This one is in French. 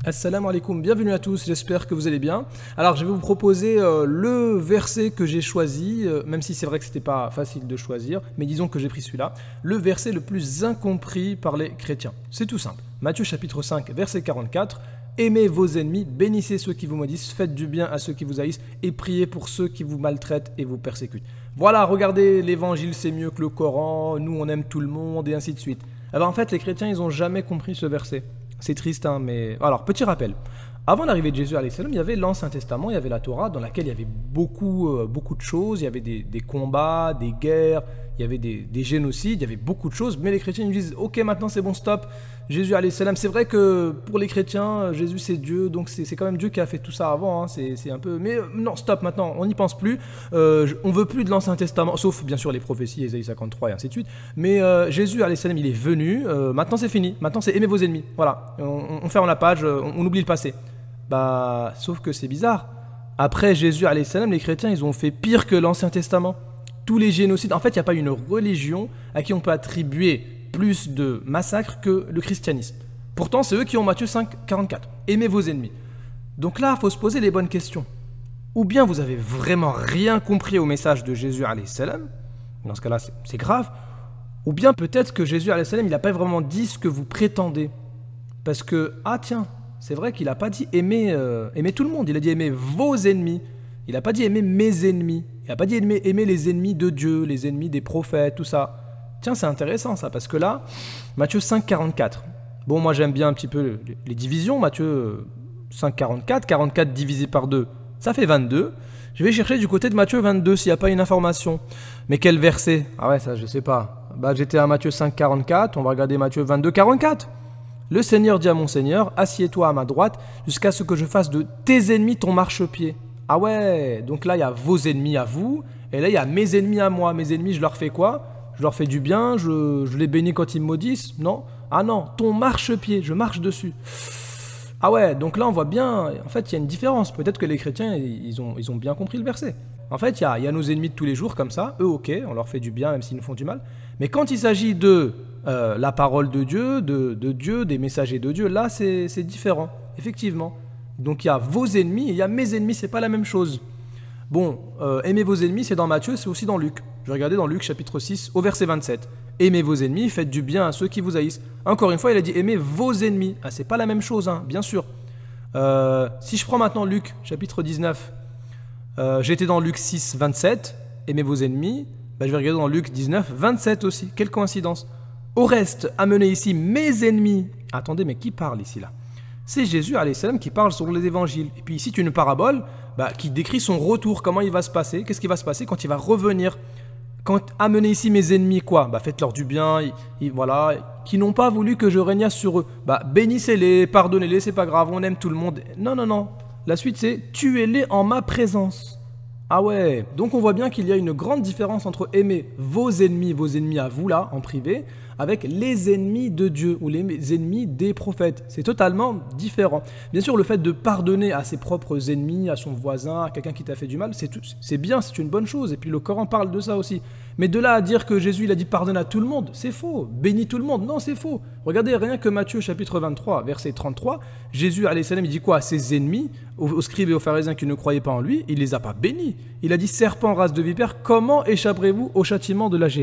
Assalamu alaikum, bienvenue à tous, j'espère que vous allez bien. Alors je vais vous proposer le verset que j'ai choisi, même si c'est vrai que c'était pas facile de choisir, mais disons que j'ai pris celui-là, le verset le plus incompris par les chrétiens. C'est tout simple. Matthieu chapitre 5, verset 44, « Aimez vos ennemis, bénissez ceux qui vous maudissent, faites du bien à ceux qui vous haïssent et priez pour ceux qui vous maltraitent et vous persécutent. » Voilà, regardez, l'évangile c'est mieux que le Coran, nous on aime tout le monde et ainsi de suite. Alors en fait les chrétiens ils n'ont jamais compris ce verset. C'est triste, hein, mais... Alors, petit rappel. Avant l'arrivée de Jésus, il y avait l'Ancien Testament, il y avait la Torah, dans laquelle il y avait beaucoup de choses. Il y avait des combats, des guerres, il y avait des génocides, il y avait beaucoup de choses. Mais les chrétiens ils disent, ok, maintenant c'est bon, stop. Jésus, c'est vrai que pour les chrétiens, Jésus c'est Dieu, donc c'est quand même Dieu qui a fait tout ça avant. Hein, c'est un peu... Mais non, stop, maintenant, on n'y pense plus. On veut plus de l'Ancien Testament, sauf bien sûr les prophéties, Ésaïe 53 et ainsi de suite. Mais Jésus, il est venu, maintenant c'est fini. Maintenant c'est aimer vos ennemis. Voilà, on ferme la page, on oublie le passé. Bah, sauf que c'est bizarre. Après Jésus, les chrétiens, ils ont fait pire que l'Ancien Testament. Tous les génocides, en fait, il n'y a pas une religion à qui on peut attribuer plus de massacres que le christianisme. Pourtant, c'est eux qui ont Matthieu 5, 44. Aimez vos ennemis. Donc là, il faut se poser les bonnes questions. Ou bien vous avez vraiment rien compris au message de Jésus, dans ce cas-là, c'est grave. Ou bien peut-être que Jésus, il n'a pas vraiment dit ce que vous prétendez. Parce que, ah tiens, c'est vrai qu'il n'a pas dit aimer tout le monde, il a dit aimer vos ennemis. Il n'a pas dit aimer mes ennemis. Il n'a pas dit aimer les ennemis de Dieu, les ennemis des prophètes, tout ça. Tiens, c'est intéressant ça, parce que là, Matthieu 5, 44. Bon, moi j'aime bien un petit peu les divisions. Matthieu 5, 44, 44 divisé par 2, ça fait 22. Je vais chercher du côté de Matthieu 22 s'il n'y a pas une information. Mais quel verset? Ah ouais, ça je sais pas. Bah, j'étais à Matthieu 5, 44, on va regarder Matthieu 22, 44. Le Seigneur dit à mon Seigneur, assieds-toi à ma droite jusqu'à ce que je fasse de tes ennemis ton marchepied. Ah ouais, donc là il y a vos ennemis à vous, et là il y a mes ennemis à moi. Mes ennemis, je leur fais quoi? Je leur fais du bien, je les bénis quand ils me maudissent? Non. Ah non, ton marchepied, je marche dessus. Ah ouais, donc là on voit bien, en fait il y a une différence. Peut-être que les chrétiens, ils ont bien compris le verset. En fait, il y a nos ennemis de tous les jours comme ça, eux ok, on leur fait du bien même s'ils nous font du mal. Mais quand il s'agit de la parole de Dieu, Dieu, des messagers de Dieu, là c'est différent, effectivement. Donc il y a vos ennemis et il y a mes ennemis, c'est pas la même chose. Bon, aimez vos ennemis, c'est dans Matthieu, c'est aussi dans Luc. Je vais regarder dans Luc chapitre 6 au verset 27. Aimez vos ennemis, faites du bien à ceux qui vous haïssent. Encore une fois, il a dit aimez vos ennemis. Ah, c'est pas la même chose, hein, bien sûr. Si je prends maintenant Luc chapitre 19, j'étais dans Luc 6, 27, aimez vos ennemis. Bah, je vais regarder dans Luc 19, 27 aussi. Quelle coïncidence. Au reste, amenez ici mes ennemis. Attendez, mais qui parle ici là? C'est Jésus qui parle sur les évangiles. Et puis ici, tu as une parabole qui décrit son retour, comment il va se passer, qu'est-ce qui va se passer quand il va revenir. Quand amenez ici mes ennemis, quoi? Bah, faites-leur du bien, voilà, qui n'ont pas voulu que je régnasse sur eux. Bah, bénissez-les, pardonnez-les, c'est pas grave, on aime tout le monde. Non, non, non. La suite, c'est tuez-les en ma présence. Ah ouais, donc on voit bien qu'il y a une grande différence entre aimer vos ennemis à vous là, en privé, avec les ennemis de Dieu ou les ennemis des prophètes. C'est totalement différent. Bien sûr, le fait de pardonner à ses propres ennemis, à son voisin, à quelqu'un qui t'a fait du mal, c'est bien, c'est une bonne chose. Et puis le Coran parle de ça aussi. Mais de là à dire que Jésus il a dit pardonne à tout le monde, c'est faux. Bénis tout le monde, non, c'est faux. Regardez rien que Matthieu chapitre 23, verset 33, Jésus il dit quoi à ses ennemis, aux scribes et aux pharisiens qui ne croyaient pas en lui? Il les a pas bénis. Il a dit serpent, race de vipère, comment échapperez-vous au châtiment de la géhenne?